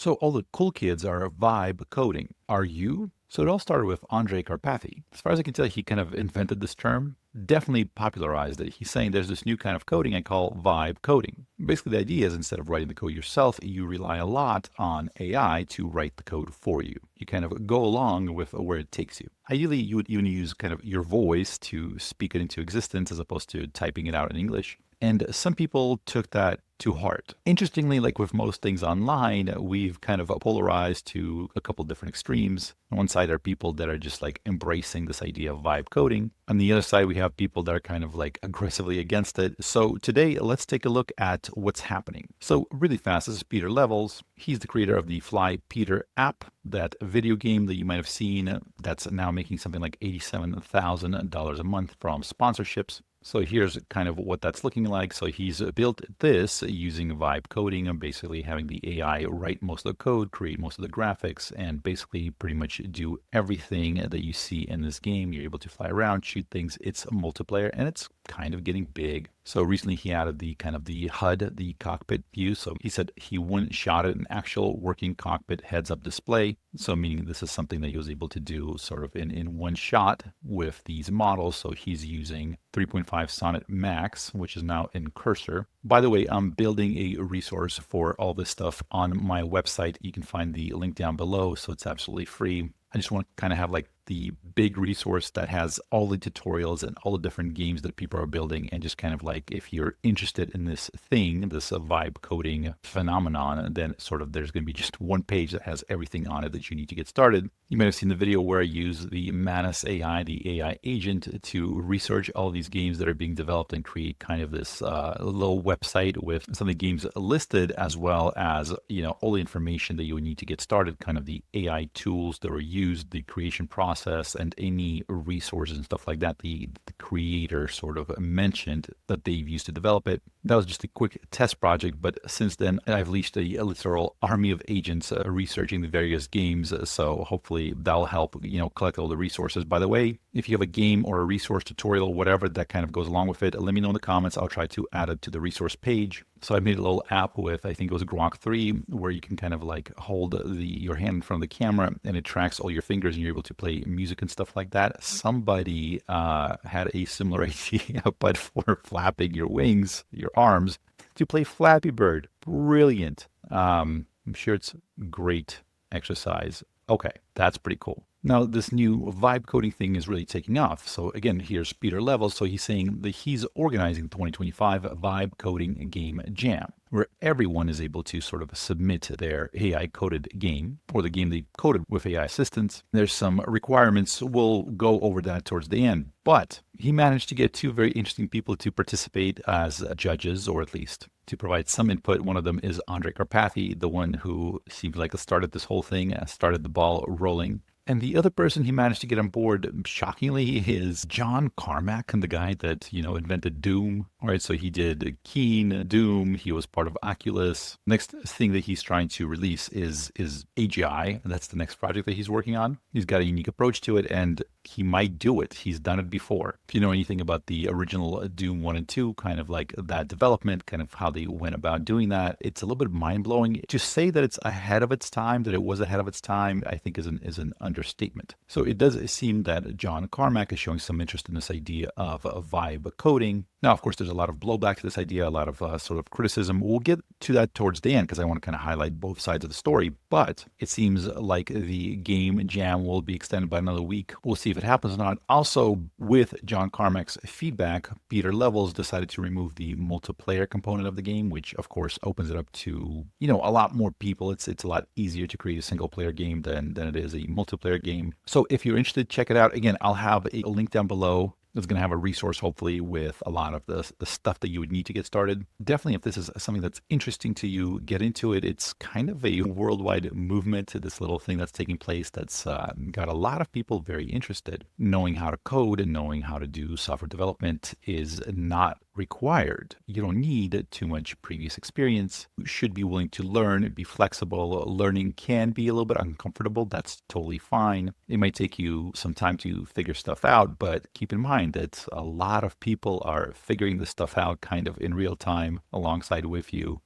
So all the cool kids are vibe coding. Are you? So it all started with Andrej Karpathy. As far as I can tell, he kind of invented this term, definitely popularized it. He's saying there's this new kind of coding I call vibe coding. Basically, the idea is instead of writing the code yourself, you rely a lot on AI to write the code for you. You kind of go along with where it takes you. Ideally, you would even use kind of your voice to speak it into existence as opposed to typing it out in English. And some people took that to heart. Interestingly, like with most things online, we've kind of polarized to a couple different extremes. On one side are people that are just like embracing this idea of vibe coding. On the other side, we have people that are kind of like aggressively against it. So today, let's take a look at what's happening. So really fast, this is Peter Levels. He's the creator of the Fly Peter app, that video game that you might have seen that's now making something like $87,000 a month from sponsorships. So here's kind of what that's looking like. So he's built this using vibe coding and basically having the AI write most of the code, create most of the graphics, and basically pretty much do everything that you see in this game. You're able to fly around, shoot things. It's a multiplayer and it's kind of getting big. So recently he added the kind of the HUD, the cockpit view. So he said he one-shot an actual working cockpit heads-up display. So meaning this is something that he was able to do sort of in one shot with these models. So he's using 3.5 Sonnet Max, which is now in Cursor. By the way, I'm building a resource for all this stuff on my website. You can find the link down below, so it's absolutely free. I just want to kind of have like the big resource that has all the tutorials and all the different games that people are building, and just kind of like if you're interested in this thing, this vibe coding phenomenon, then sort of there's going to be just one page that has everything on it that you need to get started. You might have seen the video where I use the Manus AI, the AI agent, to research all these games that are being developed and create kind of this little website with some of the games listed, as well as, you know, all the information that you would need to get started, kind of the AI tools that were used, the creation process, and any resources and stuff like that the creator sort of mentioned that they've used to develop it. That was just a quick test project, but since then I've leashed a literal army of agents researching the various games. So hopefully that'll help, you know, collect all the resources. By the way, if you have a game or a resource tutorial, whatever that kind of goes along with it, let me know in the comments. I'll try to add it to the resource page. So I made a little app with, I think it was Grok 3, where you can kind of like hold your hand in front of the camera and it tracks all your fingers and you're able to play music and stuff like that. Somebody had a similar idea, but for flapping your wings, your arms, to play Flappy Bird. Brilliant. I'm sure it's great exercise. Okay, that's pretty cool. Now, this new vibe coding thing is really taking off. So again, here's Peter Levels. So he's saying that he's organizing the 2025 Vibe Coding Game Jam, where everyone is able to sort of submit their AI coded game or the game they coded with AI assistance. There's some requirements. We'll go over that towards the end. But he managed to get two very interesting people to participate as judges, or at least to provide some input. One of them is Andrej Karpathy, the one who seems like started this whole thing, started the ball rolling. And the other person he managed to get on board, shockingly, is John Carmack, and the guy that, you know, invented Doom. All right, so he did Keen, Doom. He was part of Oculus. Next thing that he's trying to release is AGI. That's the next project that he's working on. He's got a unique approach to it, and he might do it. He's done it before. If you know anything about the original Doom 1 and 2, kind of like that development, kind of how they went about doing that, it's a little bit mind-blowing. To say that it's ahead of its time, that it was ahead of its time, I think is an understatement. So it does seem that John Carmack is showing some interest in this idea of vibe coding. Now, of course, there's a lot of blowback to this idea, a lot of sort of criticism. We'll get to that towards the end because I want to kind of highlight both sides of the story. But it seems like the game jam will be extended by another week. We'll see if it happens or not. Also, with John Carmack's feedback, Peter Levels decided to remove the multiplayer component of the game, which of course opens it up to, you know, a lot more people. It's a lot easier to create a single player game than it is a multiplayer game. So if you're interested, check it out. Again, I'll have a link down below. It's going to have a resource, hopefully, with a lot of the stuff that you would need to get started. Definitely, if this is something that's interesting to you, get into it. It's kind of a worldwide movement, this little thing that's taking place that's got a lot of people very interested. Knowing how to code and knowing how to do software development is not required. You don't need too much previous experience. You should be willing to learn, be flexible. Learning can be a little bit uncomfortable. That's totally fine. It might take you some time to figure stuff out, but keep in mind, find that a lot of people are figuring this stuff out kind of in real time alongside with you,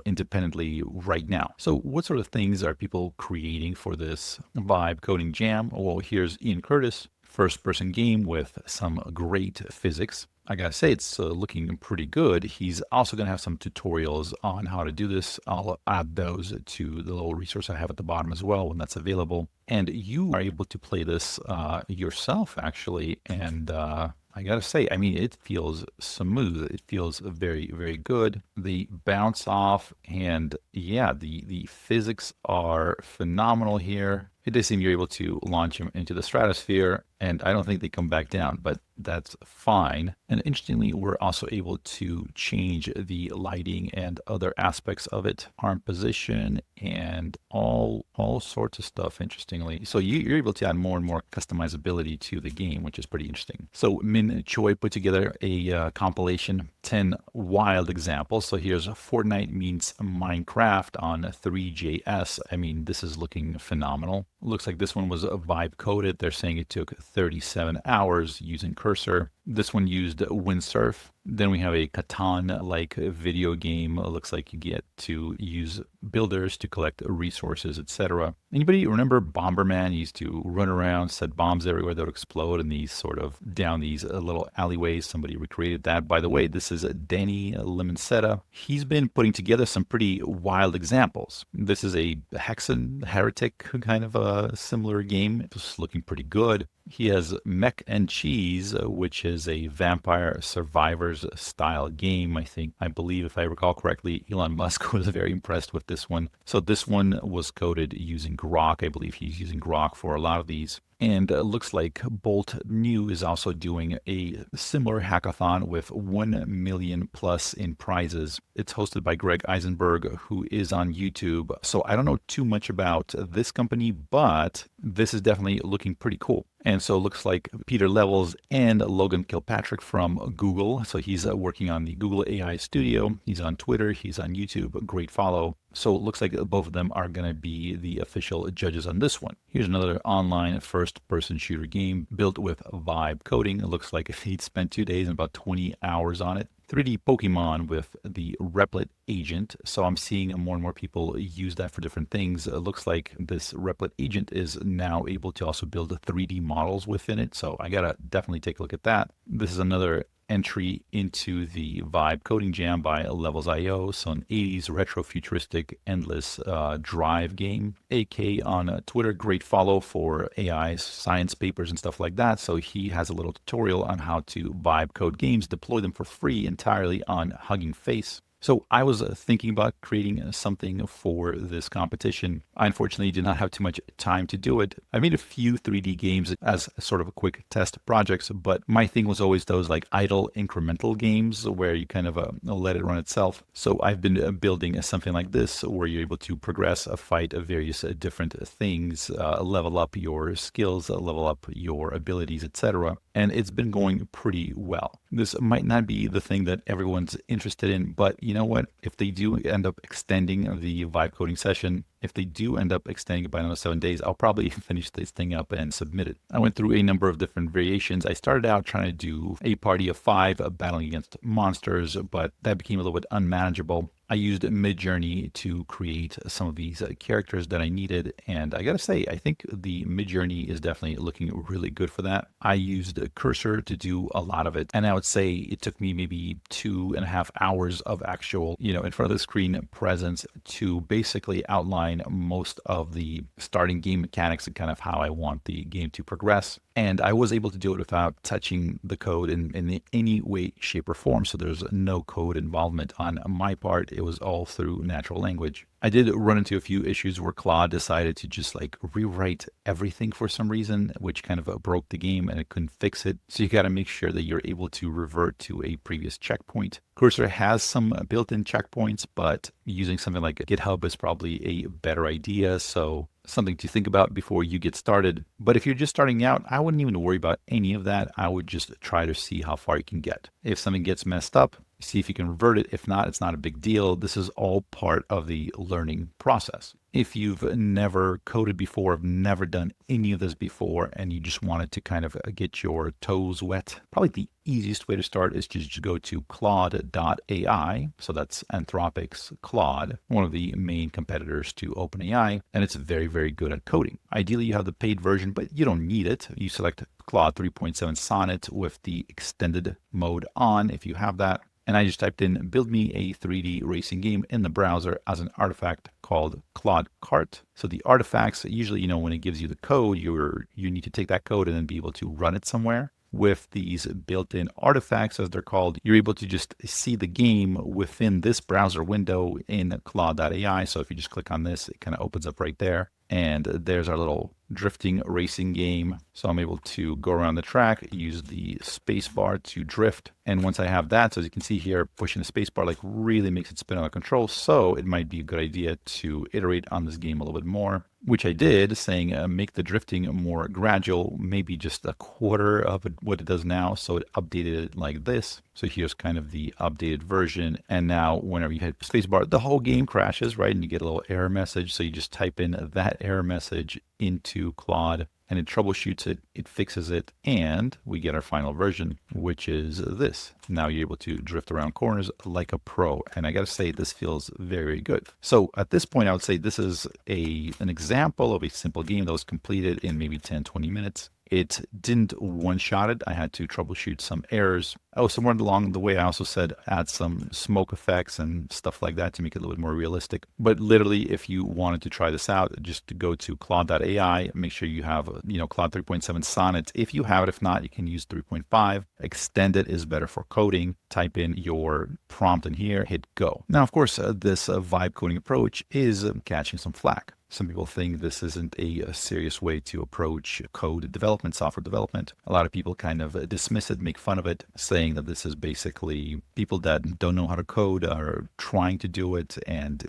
independently right now. So what sort of things are people creating for this vibe coding jam? Well, here's Ian Curtis, first person game with some great physics. I gotta say, it's looking pretty good. He's also gonna have some tutorials on how to do this. I'll add those to the little resource I have at the bottom as well when that's available. And you are able to play this yourself, actually. And I gotta say, I mean, it feels smooth. It feels very, very good. The bounce off and yeah, the physics are phenomenal here. It does seem you're able to launch them into the stratosphere, and I don't think they come back down, but that's fine. And interestingly, we're also able to change the lighting and other aspects of it, arm position, and all sorts of stuff, interestingly. So you're able to add more and more customizability to the game, which is pretty interesting. So Min Choi put together a compilation, 10 wild examples. So here's Fortnite meets Minecraft on 3JS. I mean, this is looking phenomenal. Looks like this one was vibe coded. They're saying it took 37 hours using Cursor. This one used Windsurf. Then we have a Catan-like video game. It looks like you get to use builders to collect resources, etc. Anybody remember Bomberman? He used to run around, set bombs everywhere that would explode in these sort of down these little alleyways. Somebody recreated that. By the way, this is Danny Limoncetta. He's been putting together some pretty wild examples. This is a Hexen Heretic kind of a similar game. It's looking pretty good. He has Mech and Cheese, which is a vampire survivors style game. I believe, if I recall correctly, Elon Musk was very impressed with this one. So this one was coded using Grok. I believe he's using Grok for a lot of these. And looks like Bolt New is also doing a similar hackathon with 1 million plus in prizes. It's hosted by Greg Eisenberg, who is on YouTube. So I don't know too much about this company, but this is definitely looking pretty cool. And so it looks like Peter Levels and Logan Kilpatrick from Google. So he's working on the Google AI Studio. He's on Twitter. He's on YouTube. Great follow. So it looks like both of them are going to be the official judges on this one. Here's another online first-person shooter game built with vibe coding. It looks like he'd spent 2 days and about 20 hours on it. 3D Pokemon with the Replit agent. So I'm seeing more and more people use that for different things. It looks like this Replit agent is now able to also build 3D models within it. So I gotta definitely take a look at that. This is another entry into the Vibe Coding Jam by Levels.io. So an 80s retro futuristic endless drive game. AK on Twitter, great follow for AI science papers and stuff like that. So he has a little tutorial on how to vibe code games, deploy them for free entirely on Hugging Face. So I was thinking about creating something for this competition. I unfortunately did not have too much time to do it. I made a few 3D games as sort of a quick test projects, but my thing was always those like idle incremental games where you kind of let it run itself. So I've been building something like this where you're able to progress, fight various different things, level up your skills, level up your abilities, etc. And it's been going pretty well. This might not be the thing that everyone's interested in, but you know what? If they do end up extending the vibe coding session, if they do end up extending it by another 7 days, I'll probably finish this thing up and submit it. I went through a number of different variations. I started out trying to do a party of 5 battling against monsters, but that became a little bit unmanageable. I used Midjourney to create some of these characters that I needed, and I gotta say, I think the Midjourney is definitely looking really good for that. I used Cursor to do a lot of it, and I would say it took me maybe 2.5 hours of actual, in front of the screen presence to basically outline most of the starting game mechanics and kind of how I want the game to progress. And I was able to do it without touching the code in any way, shape, or form. So there's no code involvement on my part. It was all through natural language. I did run into a few issues where Claude decided to just rewrite everything for some reason, which kind of broke the game and it couldn't fix it. So you got to make sure that you're able to revert to a previous checkpoint. Cursor has some built-in checkpoints, but using something like GitHub is probably a better idea. So something to think about before you get started. But if you're just starting out, I wouldn't even worry about any of that. I would just try to see how far you can get. If something gets messed up, see if you can revert it. If not, it's not a big deal. This is all part of the learning process. If you've never coded before, have never done any of this before, and you just wanted to kind of get your toes wet, probably the easiest way to start is just to go to Claude.ai. So that's Anthropic's Claude, one of the main competitors to OpenAI, and it's very, very good at coding. Ideally, you have the paid version, but you don't need it. You select Claude 3.7 Sonnet with the extended mode on if you have that. And I just typed in build me a 3D racing game in the browser as an artifact called Claude Cart. So the artifacts, usually, when it gives you the code, you need to take that code and then be able to run it somewhere. With these built-in artifacts, as they're called, you're able to just see the game within this browser window in Claude.ai. So if you just click on this, it kind of opens up right there. And there's our little drifting racing game. So I'm able to go around the track, use the space bar to drift. And once I have that, so as you can see here, pushing the space bar really makes it spin out of control. So it might be a good idea to iterate on this game a little bit more, which I did, saying make the drifting more gradual, maybe just a quarter of what it does now. So it updated it like this. So here's kind of the updated version. And now whenever you hit the spacebar, the whole game crashes, right? And you get a little error message. So you just type in that error message into Claude and it troubleshoots it, it fixes it, and we get our final version, which is this. Now you're able to drift around corners like a pro. And I got to say, this feels very good. So at this point, I would say this is an example of a simple game that was completed in maybe 10, 20 minutes. It didn't one-shot it. I had to troubleshoot some errors. Oh, somewhere along the way, I also said add some smoke effects and stuff like that to make it a little bit more realistic. But literally, if you wanted to try this out, just to go to Claude.ai, make sure you have, Claude 3.7 Sonnet. If you have it, if not, you can use 3.5. Extended is better for coding. Type in your prompt in here, hit go. Now, of course, this vibe coding approach is catching some flack. Some people think this isn't a serious way to approach code development, software development. A lot of people kind of dismiss it, make fun of it, saying that this is basically people that don't know how to code are trying to do it,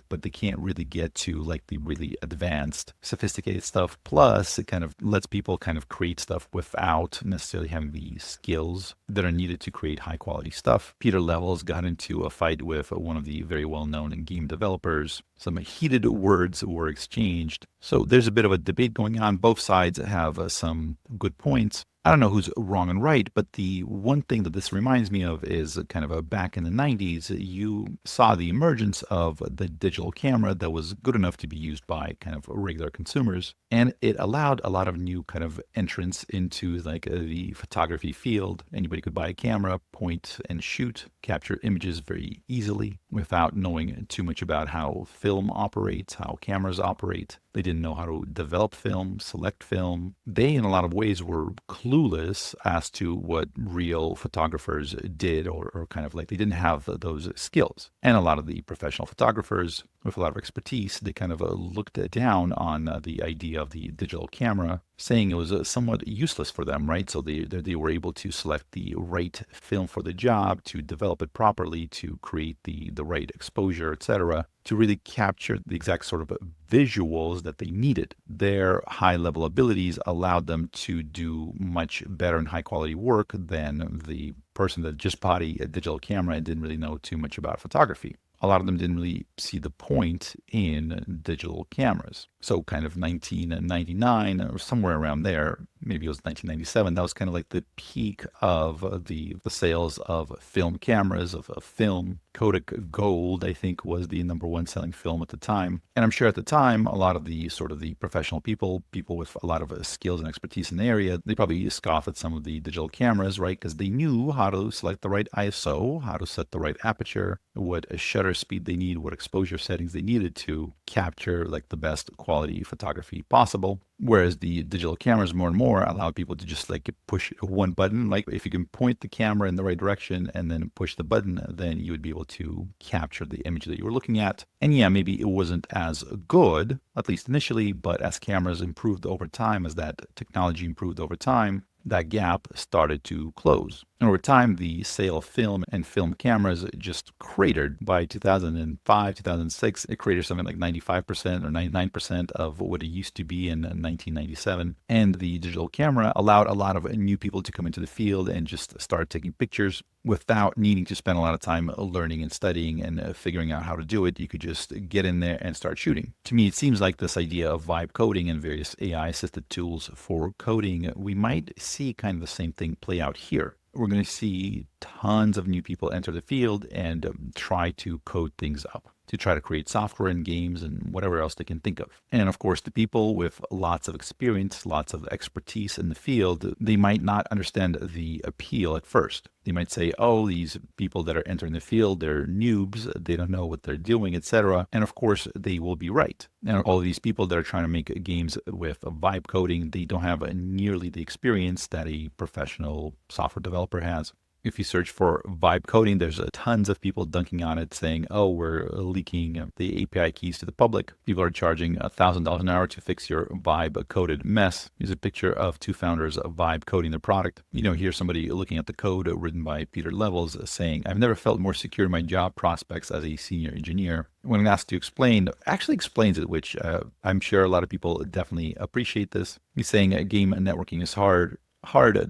but they can't really get to like the really advanced, sophisticated stuff. Plus, it kind of lets people kind of create stuff without necessarily having the skills that are needed to create high quality stuff. Peter Levels got into a fight with one of the very well-known game developers. Some heated words were exchanged. So there's a bit of a debate going on. Both sides have some good points. I don't know who's wrong and right, but the one thing that this reminds me of is kind of back in the 90s, you saw the emergence of the digital camera that was good enough to be used by kind of regular consumers. And it allowed a lot of new kind of entrance into like the photography field. Anybody could buy a camera, point and shoot, capture images very easily without knowing too much about how film operates, how cameras operate. They didn't know how to develop film, select film. They, in a lot of ways, were clueless as to what real photographers did, or kind of like they didn't have those skills. And a lot of the professional photographers with a lot of expertise, they kind of looked down on the idea of the digital camera, saying it was somewhat useless for them, right? So they were able to select the right film for the job, to develop it properly, to create the right exposure, etc., to really capture the exact sort of visuals that they needed. Their high-level abilities allowed them to do much better and high-quality work than the person that just bought a digital camera and didn't really know too much about photography. A lot of them didn't really see the point in digital cameras. So kind of 1999 or somewhere around there, maybe it was 1997, that was kind of like the peak of the sales of film cameras, of film. Kodak Gold, I think, was the number one selling film at the time. And I'm sure at the time, a lot of the sort of the professional people with a lot of skills and expertise in the area, they probably scoffed at some of the digital cameras, right? Because they knew how to select the right ISO, how to set the right aperture, what shutter speed they need, what exposure settings they needed to capture like the best quality photography possible. Whereas the digital cameras more and more allow people to just like push one button. Like if you can point the camera in the right direction and then push the button, then you would be able to capture the image that you were looking at. And yeah, maybe it wasn't as good, at least initially, but as cameras improved over time, as that technology improved over time, that gap started to close. And over time, the sale of film and film cameras just cratered. By 2005, 2006, it cratered something like 95% or 99% of what it used to be in 1997. And the digital camera allowed a lot of new people to come into the field and just start taking pictures. without needing to spend a lot of time learning and studying and figuring out how to do it. You could just get in there and start shooting. To me, it seems like this idea of vibe coding and various AI assisted tools for coding, we might see kind of the same thing play out here. We're going to see tons of new people enter the field and try to code things up, to try to create software and games and whatever else they can think of. And of course, the people with lots of experience, lots of expertise in the field, they might not understand the appeal at first. They might say, oh, these people that are entering the field, they're noobs, they don't know what they're doing, etc. And of course, they will be right. And all of these people that are trying to make games with vibe coding, they don't have nearly the experience that a professional software developer has. If you search for vibe coding, there's tons of people dunking on it saying, oh, we're leaking the API keys to the public. People are charging $1,000 an hour to fix your vibe coded mess. Here's a picture of two founders of vibe coding their product. Here's somebody looking at the code written by Peter Levels saying, I've never felt more secure in my job prospects as a senior engineer. When asked to explain, actually explains it, which I'm sure a lot of people definitely appreciate this. He's saying game networking is hard,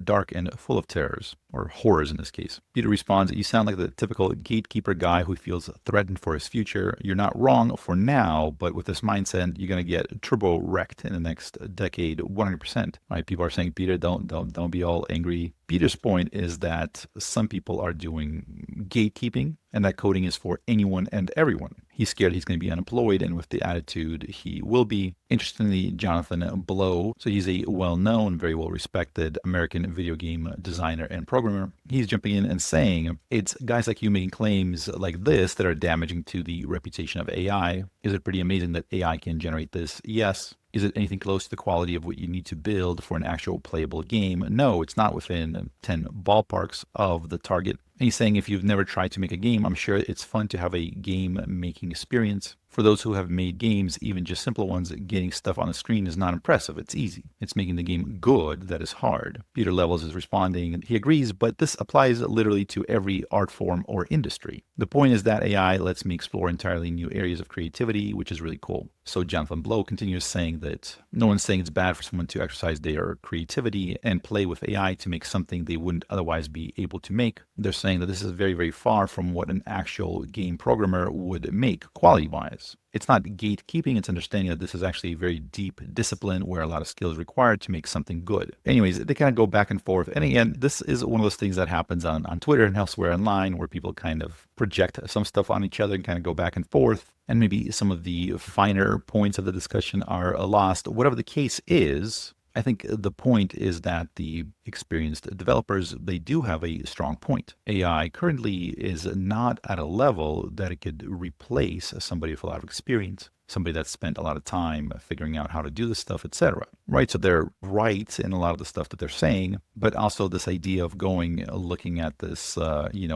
dark, and full of terrors, or horrors in this case. Peter responds, you sound like the typical gatekeeper guy who feels threatened for his future. You're not wrong for now, but with this mindset, you're going to get turbo wrecked in the next decade, 100%. Right? People are saying, Peter, don't be all angry. Peter's point is that some people are doing gatekeeping, and that coding is for anyone and everyone. He's scared he's going to be unemployed, and with the attitude he will be. Interestingly, Jonathan Blow, so he's a well-known, very well-respected American video game designer and programmer. He's jumping in and saying, it's guys like you making claims like this that are damaging to the reputation of AI. Is it pretty amazing that AI can generate this? Yes. Is it anything close to the quality of what you need to build for an actual playable game? No, it's not within 10 ballparks of the target. And he's saying if you've never tried to make a game, I'm sure it's fun to have a game making experience. For those who have made games, even just simple ones, getting stuff on the screen is not impressive. It's easy. It's making the game good that is hard. Peter Levels is responding, and he agrees, but this applies literally to every art form or industry. The point is that AI lets me explore entirely new areas of creativity, which is really cool. So Jonathan Blow continues saying that no one's saying it's bad for someone to exercise their creativity and play with AI to make something they wouldn't otherwise be able to make. They're saying that this is very, very far from what an actual game programmer would make quality-wise. It's not gatekeeping, it's understanding that this is actually a very deep discipline where a lot of skill is required to make something good. Anyways, they kind of go back and forth. And again, this is one of those things that happens on Twitter and elsewhere online where people kind of project some stuff on each other and kind of go back and forth. And maybe some of the finer points of the discussion are lost. Whatever the case is, I think the point is that the experienced developers, they do have a strong point. AI currently is not at a level that it could replace somebody with a lot of experience, somebody that's spent a lot of time figuring out how to do this stuff, etc. Right? So they're right in a lot of the stuff that they're saying, but also this idea of looking at this,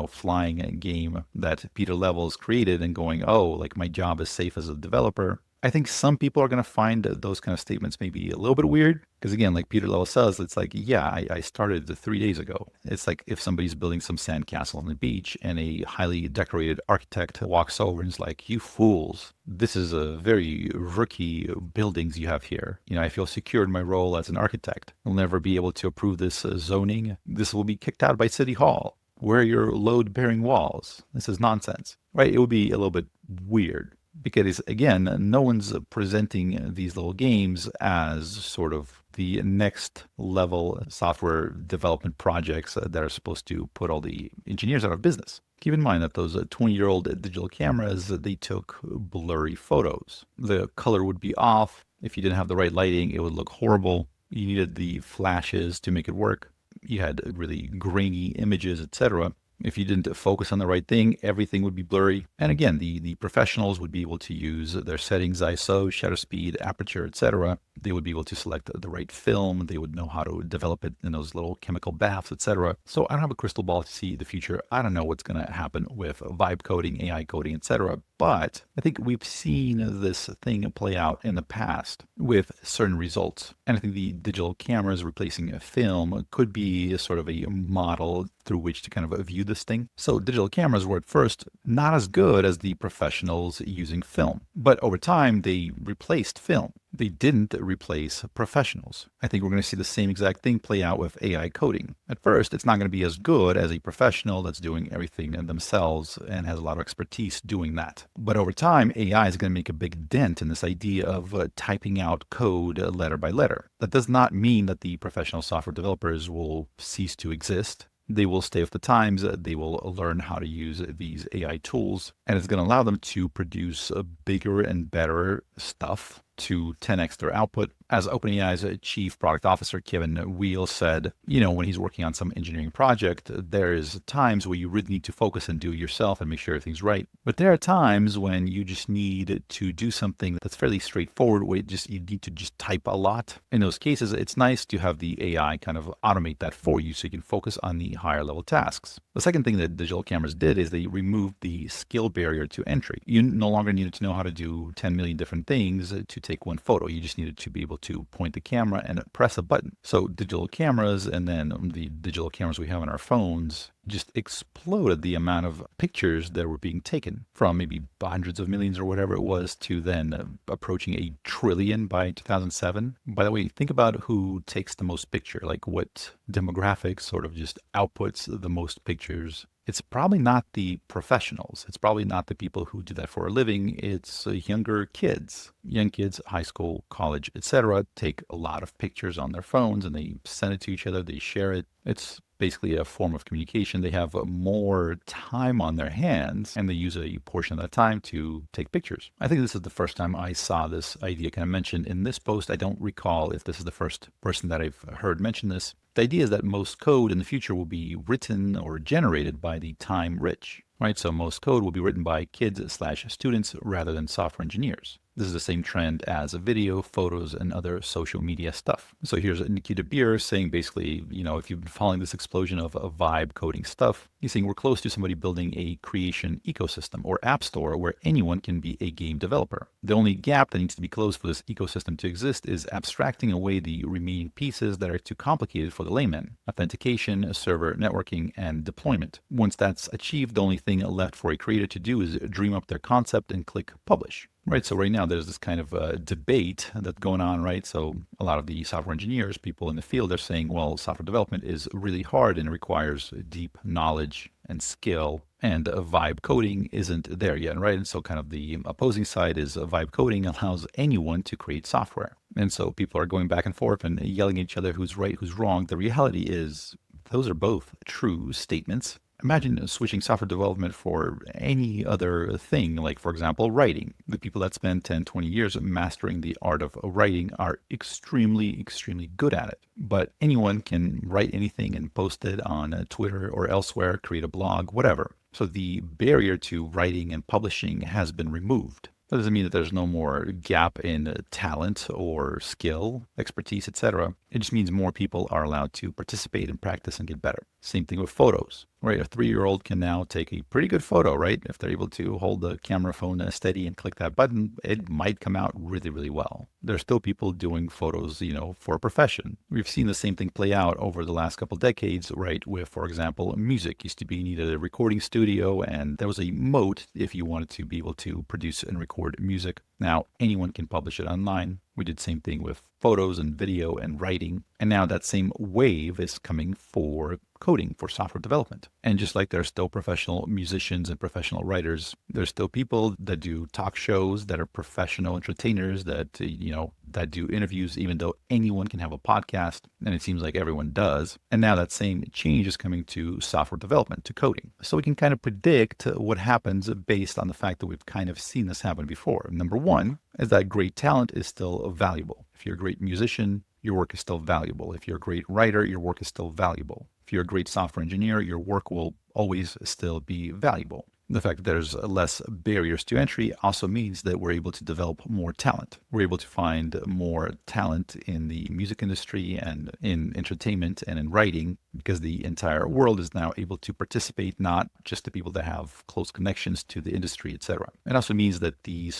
flying game that Peter Levels created and going, oh, like my job is safe as a developer. I think some people are going to find those kind of statements maybe a little bit weird. Because again, like Peter Levels says, it's like, yeah, I started 3 days ago. It's like if somebody's building some sandcastle on the beach and a highly decorated architect walks over and is like, you fools, this is a very rookie buildings you have here. I feel secure in my role as an architect. I'll never be able to approve this zoning. This will be kicked out by City Hall. Where are your load-bearing walls? This is nonsense, right? It would be a little bit weird. Because again, no one's presenting these little games as sort of the next level software development projects that are supposed to put all the engineers out of business. Keep in mind that those 20-year-old digital cameras, they took blurry photos. The color would be off. If you didn't have the right lighting, it would look horrible. You needed the flashes to make it work. You had really grainy images, etc. If you didn't focus on the right thing, everything would be blurry. And again, the professionals would be able to use their settings, ISO, shutter speed, aperture, etc. They would be able to select the right film. They would know how to develop it in those little chemical baths, etc. So I don't have a crystal ball to see the future. I don't know what's going to happen with vibe coding, AI coding, etc. But I think we've seen this thing play out in the past with certain results. And I think the digital cameras replacing a film could be sort of a model through which to kind of view this thing. So digital cameras were at first not as good as the professionals using film. But over time, they replaced film. They didn't replace professionals. I think we're going to see the same exact thing play out with AI coding. At first, it's not going to be as good as a professional that's doing everything themselves and has a lot of expertise doing that. But over time, AI is going to make a big dent in this idea of typing out code letter by letter. That does not mean that the professional software developers will cease to exist. They will stay with the times. They will learn how to use these AI tools, and it's going to allow them to produce bigger and better stuff to 10x their output. As OpenAI's chief product officer, Kevin Weil, said, when he's working on some engineering project, there is times where you really need to focus and do it yourself and make sure everything's right. But there are times when you just need to do something that's fairly straightforward, where you need to just type a lot. In those cases, it's nice to have the AI kind of automate that for you so you can focus on the higher level tasks. The second thing that digital cameras did is they removed the skill barrier to entry. You no longer needed to know how to do 10 million different things to take one photo. You just needed to be able to point the camera and press a button. So digital cameras, and then the digital cameras we have on our phones, just exploded the amount of pictures that were being taken, from maybe hundreds of millions or whatever it was to then approaching a trillion by 2007. By the way, think about who takes the most picture, like what demographics sort of just outputs the most pictures. It's probably not the professionals. It's probably not the people who do that for a living. It's younger kids. Young kids, high school, college, etc., take a lot of pictures on their phones and they send it to each other. They share it. It's basically a form of communication. They have more time on their hands and they use a portion of that time to take pictures. I think this is the first time I saw this idea kind of mentioned in this post. I don't recall if this is the first person that I've heard mention this. The idea is that most code in the future will be written or generated by the time rich, right? So most code will be written by kids/students rather than software engineers. This is the same trend as video, photos, and other social media stuff. So here's Nikita Beer saying basically, if you've been following this explosion of vibe coding stuff, he's saying we're close to somebody building a creation ecosystem or app store where anyone can be a game developer. The only gap that needs to be closed for this ecosystem to exist is abstracting away the remaining pieces that are too complicated for the layman: authentication, server networking, and deployment. Once that's achieved, the only thing left for a creator to do is dream up their concept and click publish. Right, so right now there's this kind of debate that's going on, right? So a lot of the software engineers, people in the field, are saying, well, software development is really hard and it requires deep knowledge and skill, and vibe coding isn't there yet, right? And so kind of the opposing side is vibe coding allows anyone to create software. And so people are going back and forth and yelling at each other who's right, who's wrong. The reality is those are both true statements. Imagine switching software development for any other thing, like, for example, writing. The people that spend 10, 20 years mastering the art of writing are extremely, extremely good at it. But anyone can write anything and post it on Twitter or elsewhere, create a blog, whatever. So the barrier to writing and publishing has been removed. That doesn't mean that there's no more gap in talent or skill, expertise, etc. It just means more people are allowed to participate and practice and get better. Same thing with photos, right? A 3-year-old can now take a pretty good photo, right? If they're able to hold the camera phone steady and click that button, it might come out really, really well. There's still people doing photos, for a profession. We've seen the same thing play out over the last couple decades, right? With, for example, music used to be, you needed a recording studio, and there was a moat if you wanted to be able to produce and record music. Now anyone can publish it online. We did the same thing with photos and video and writing. And now that same wave is coming for coding, for software development. And just like there's still professional musicians and professional writers, there's still people that do talk shows, that are professional entertainers, that, that do interviews, even though anyone can have a podcast. And it seems like everyone does. And now that same change is coming to software development, to coding. So we can kind of predict what happens based on the fact that we've kind of seen this happen before. Number one is that great talent is still valuable. If you're a great musician, your work is still valuable. If you're a great writer, your work is still valuable. If you're a great software engineer, your work will always still be valuable. The fact that there's less barriers to entry also means that we're able to develop more talent. We're able to find more talent in the music industry and in entertainment and in writing, because the entire world is now able to participate, not just the people that have close connections to the industry, etc. It also means that the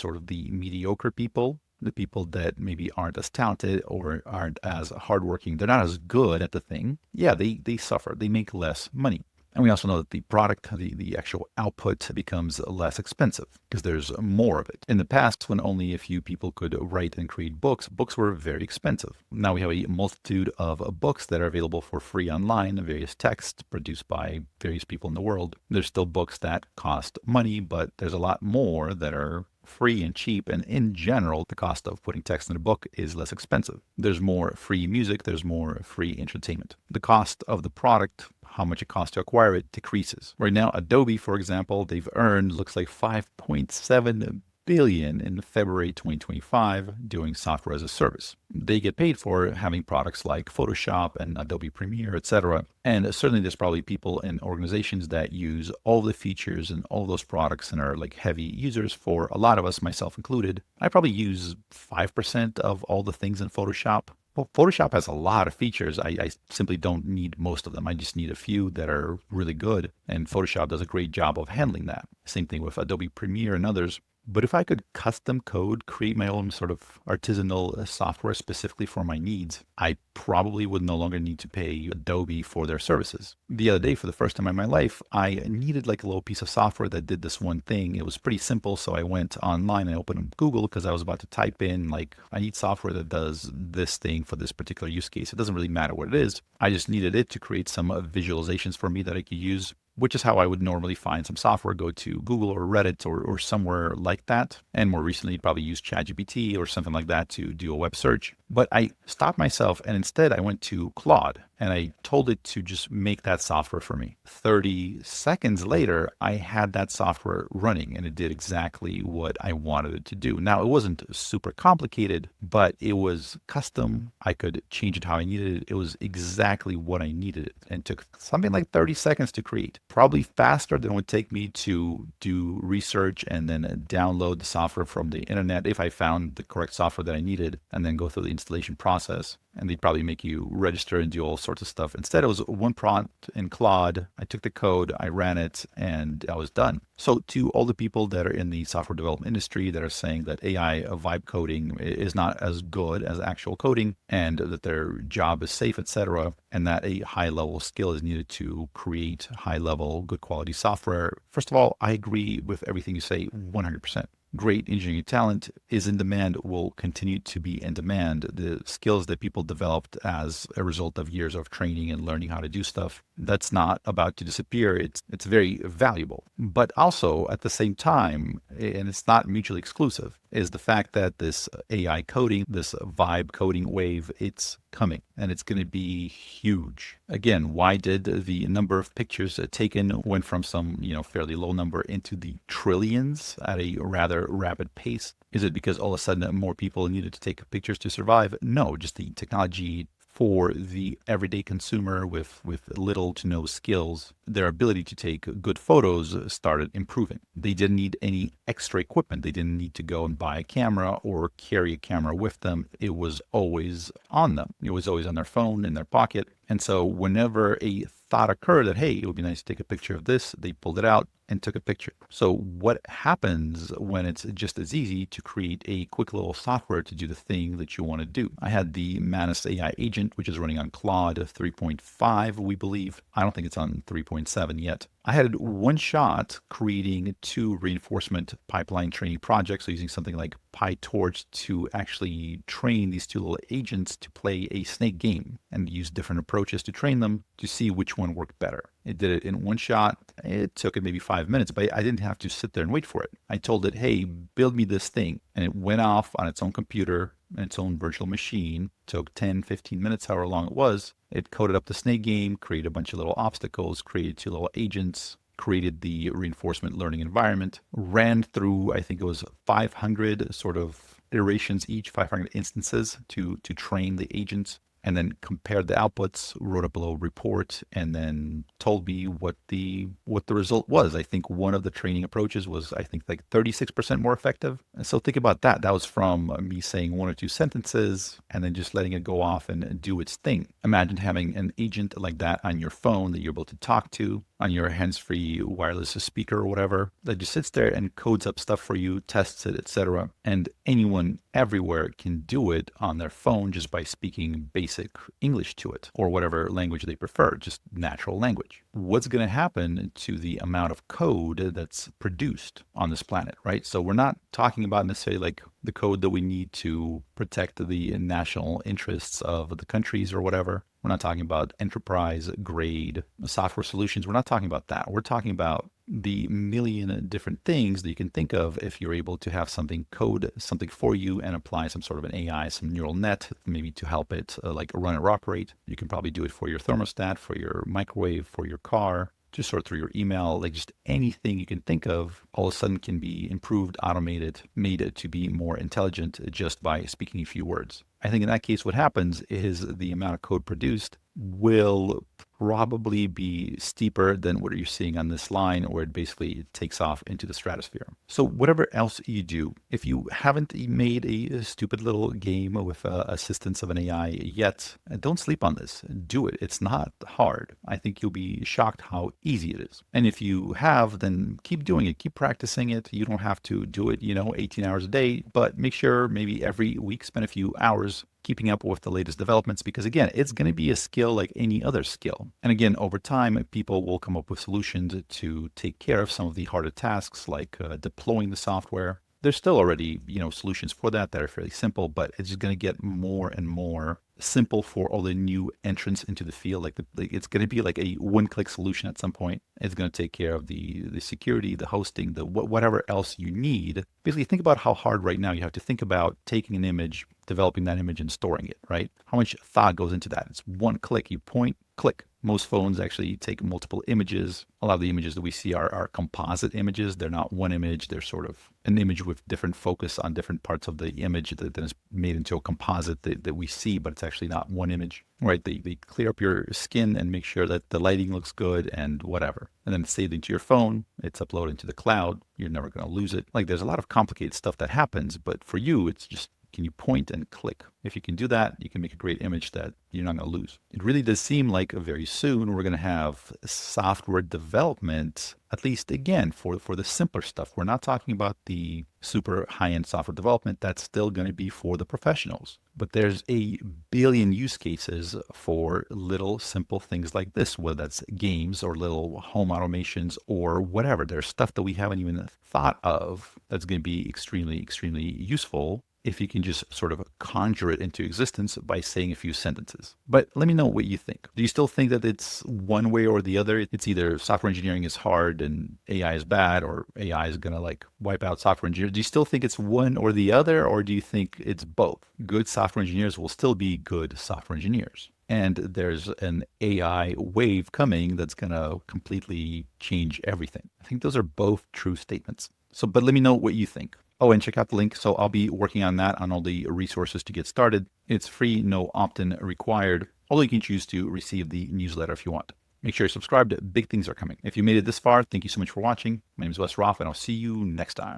mediocre people, the people that maybe aren't as talented or aren't as hardworking, they're not as good at the thing. Yeah, they suffer. They make less money. And we also know that the product, the actual output becomes less expensive because there's more of it. In the past, when only a few people could write and create books, books were very expensive. Now we have a multitude of books that are available for free online, various texts produced by various people in the world. There's still books that cost money, but there's a lot more that are free and cheap, and in general, the cost of putting text in a book is less expensive. There's more free music, there's more free entertainment. The cost of the product, how much it costs to acquire it, decreases. Right now, Adobe, for example, they've earned, looks like 5.7 billion in February 2025 doing software as a service. They get paid for having products like Photoshop and Adobe Premiere, etc. And certainly there's probably people in organizations that use all the features and all those products and are like heavy users. For a lot of us, myself included, I probably use 5% of all the things in Photoshop. Well, Photoshop has a lot of features. I simply don't need most of them. I just need a few that are really good. And Photoshop does a great job of handling that. Same thing with Adobe Premiere and others. But if I could custom code, create my own sort of artisanal software specifically for my needs, I probably would no longer need to pay Adobe for their services. The other day, for the first time in my life, I needed like a little piece of software that did this one thing. It was pretty simple. So I went online and opened up Google because I was about to type in like, I need software that does this thing for this particular use case. It doesn't really matter what it is. I just needed it to create some visualizations for me that I could use, which is how I would normally find some software, go to Google or Reddit or somewhere like that. And more recently, probably use ChatGPT or something like that to do a web search. But I stopped myself and instead I went to Claude and I told it to just make that software for me. 30 seconds later, I had that software running and it did exactly what I wanted it to do. Now, it wasn't super complicated, but it was custom. I could change it how I needed it. It was exactly what I needed it and took something like 30 seconds to create. Probably faster than it would take me to do research and then download the software from the internet if I found the correct software that I needed and then go through the installation process. And they'd probably make you register and do all sorts of stuff. Instead, it was one prompt in Claude. I took the code, I ran it, and I was done. So to all the people that are in the software development industry that are saying that AI vibe coding is not as good as actual coding and that their job is safe, etc., and that a high level skill is needed to create high level, good quality software. First of all, I agree with everything you say 100%. Great engineering talent is in demand, will continue to be in demand. The skills that people developed as a result of years of training and learning how to do stuff, that's not about to disappear. It's very valuable. But also at the same time, and it's not mutually exclusive, is the fact that this AI coding, this vibe coding wave, it's coming and it's going to be huge. Again, why did the number of pictures taken went from some, fairly low number into the trillions at a rather rapid pace? Is it because all of a sudden more people needed to take pictures to survive? No, just the technology for the everyday consumer with little to no skills, their ability to take good photos started improving. They didn't need any extra equipment. They didn't need to go and buy a camera or carry a camera with them. It was always on them. It was always on their phone, in their pocket. And so whenever a thought occurred that, hey, it would be nice to take a picture of this, they pulled it out and took a picture. So what happens when it's just as easy to create a quick little software to do the thing that you want to do? I had the Manus AI agent, which is running on Claude 3.5, we believe. I don't think it's on 3.7 yet. I had one shot creating 2 reinforcement pipeline training projects, so using something like PyTorch to actually train these 2 little agents to play a snake game and use different approaches to train them to see which one worked better. It did it in one shot. It took it maybe 5 minutes, but I didn't have to sit there and wait for it. I told it, hey, build me this thing. And it went off on its own computer, its own virtual machine, took 10, 15 minutes, however long it was. It coded up the snake game, created a bunch of little obstacles, created 2 little agents, created the reinforcement learning environment, ran through, I think it was 500 sort of iterations each, 500 instances to train the agents, and then compared the outputs, wrote up a little report, and then told me what the result was. I think one of the training approaches was, I think, like 36% more effective. And so think about that. That was from me saying 1 or 2 sentences and then just letting it go off and do its thing. Imagine having an agent like that on your phone that you're able to talk to. on your hands-free wireless speaker or whatever that just sits there and codes up stuff for you, tests it, etc. And anyone everywhere can do it on their phone just by speaking basic English to it or whatever language they prefer, just natural language. What's going to happen to the amount of code that's produced on this planet, right? So we're not talking about necessarily like the code that we need to protect the national interests of the countries or whatever. We're not talking about enterprise grade software solutions. We're not talking about that. We're talking about the million different things that you can think of if you're able to have something code something for you and apply some sort of an AI, some neural net, maybe to help it like run or operate. You can probably do it for your thermostat, for your microwave, for your car, just sort through your email, like just anything you can think of, all of a sudden can be improved, automated, made to be more intelligent just by speaking a few words. I think in that case, what happens is the amount of code produced will probably be steeper than what you're seeing on this line, where it basically takes off into the stratosphere. So whatever else you do, if you haven't made a stupid little game with assistance of an AI yet, don't sleep on this. Do it. It's not hard. I think you'll be shocked how easy it is. And if you have, then keep doing it. Keep practicing it. You don't have to do it, 18 hours a day, but make sure maybe every week spend a few hours keeping up with the latest developments, because again, it's going to be a skill like any other skill. And again, over time, people will come up with solutions to take care of some of the harder tasks like deploying the software. There's still already, solutions for that are fairly simple, but it's just going to get more and more simple for all the new entrants into the field. Like it's going to be like a one-click solution at some point. It's going to take care of the security, the hosting, the whatever else you need. Basically, think about how hard right now you have to think about taking an image, developing that image, and storing it, right? How much thought goes into that? It's one click. You point, click. Most phones actually take multiple images. A lot of the images that we see are composite images. They're not one image. They're sort of an image with different focus on different parts of the image that then is made into a composite that we see, but it's actually not one image, right? They clear up your skin and make sure that the lighting looks good and whatever. And then it's saved into your phone. It's uploaded into the cloud. You're never going to lose it. Like there's a lot of complicated stuff that happens, but for you, it's just, can you point and click? If you can do that, you can make a great image that you're not going to lose. It really does seem like very soon we're going to have software development, at least again, for the simpler stuff. We're not talking about the super high-end software development. That's still going to be for the professionals. But there's a billion use cases for little simple things like this, whether that's games or little home automations or whatever. There's stuff that we haven't even thought of that's going to be extremely, extremely useful if you can just sort of conjure it into existence by saying a few sentences. But let me know what you think. Do you still think that it's one way or the other? It's either software engineering is hard and AI is bad, or AI is going to like wipe out software engineers? Do you still think it's one or the other, or do you think it's both? Good software engineers will still be good software engineers. And there's an AI wave coming that's going to completely change everything. I think those are both true statements. So, but let me know what you think. Oh, and check out the link. So I'll be working on that, on all the resources to get started. It's free, no opt-in required, although you can choose to receive the newsletter if you want. Make sure you're subscribed. Big things are coming. If you made it this far, thank you so much for watching. My name is Wes Roth, and I'll see you next time.